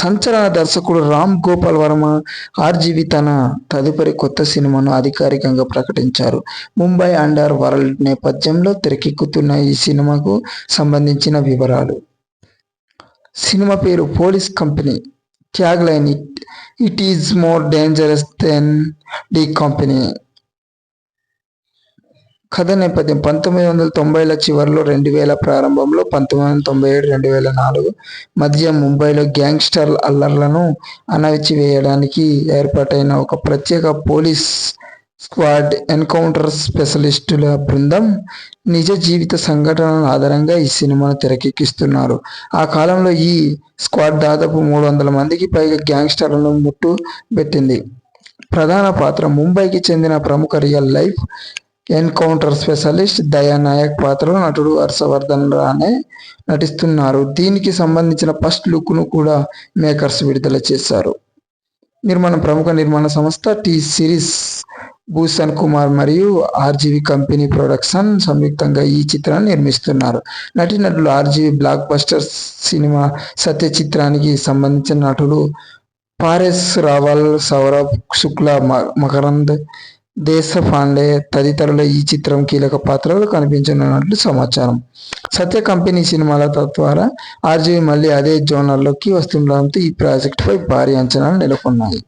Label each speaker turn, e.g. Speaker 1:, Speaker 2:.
Speaker 1: సంచలన దర్శకుడు రామ్ గోపాల్ వర్మ ఆర్జీవి తన తదుపరి కొత్త సినిమాను అధికారికంగా ప్రకటించారు. ముంబై అండర్ వరల్డ్ నేపథ్యంలో తెరకెక్కుతున్న ఈ సినిమాకు సంబంధించిన వివరాలు. సినిమా పేరు police company. Tag line it is more dangerous than the company. కథ నేపథ్యం 1990ల చివరిలో 2000 ప్రారంభంలో 1997-2004 మధ్య ముంబైలో గ్యాంగ్స్టర్ అల్లర్లను అణచివేయడానికి ఏర్పాటైన ఒక ప్రత్యేక పోలీస్ స్క్వాడ్ ఎన్కౌంటర్ స్పెషలిస్టుల బృందం నిజ జీవిత సంఘటనల ఆధారంగా ఈ సినిమాను తెరకెక్కిస్తున్నారు. ఆ కాలంలో ఈ స్క్వాడ్ దాదాపు 300 మందికి పైగా గ్యాంగ్స్టర్లను ముట్టుబెట్టింది. ప్రధాన పాత్ర ముంబైకి చెందిన ప్రముఖ రియల్ లైఫ్ ఎన్కౌంటర్ స్పెషలిస్ట్ దయా నాయక్ పాత్రలో నటుడు హర్షవర్ధన్ రానే నటిస్తున్నారు. దీనికి సంబంధించిన ఫస్ట్ లుక్ను కూడా మేకర్స్ విడుదల చేశారు. ప్రముఖ నిర్మాణ సంస్థ టీ సిరీస్ భూషణ్ కుమార్ మరియు ఆర్జీవి కంపెనీ ప్రొడక్షన్ సంయుక్తంగా ఈ చిత్రాన్ని నిర్మిస్తున్నారు. నటీనటులు ఆర్జీవి బ్లాక్ బస్టర్ సినిమా సత్య చిత్రానికి సంబంధించిన నటులు పారేష్ రావల్, సౌరభ్ శుక్లా, మకరంద్ దేశపాండే తదితరులు ఈ చిత్రం కీలక పాత్రలు కనిపించనున్నట్లు సమాచారం. సత్య కంపెనీ సినిమాల ద్వారా ఆర్జీవి మళ్ళీ అదే జోనర్లోకి వస్తుండడంతో ఈ ప్రాజెక్టుపై భారీ అంచనాలు నెలకొన్నాయి.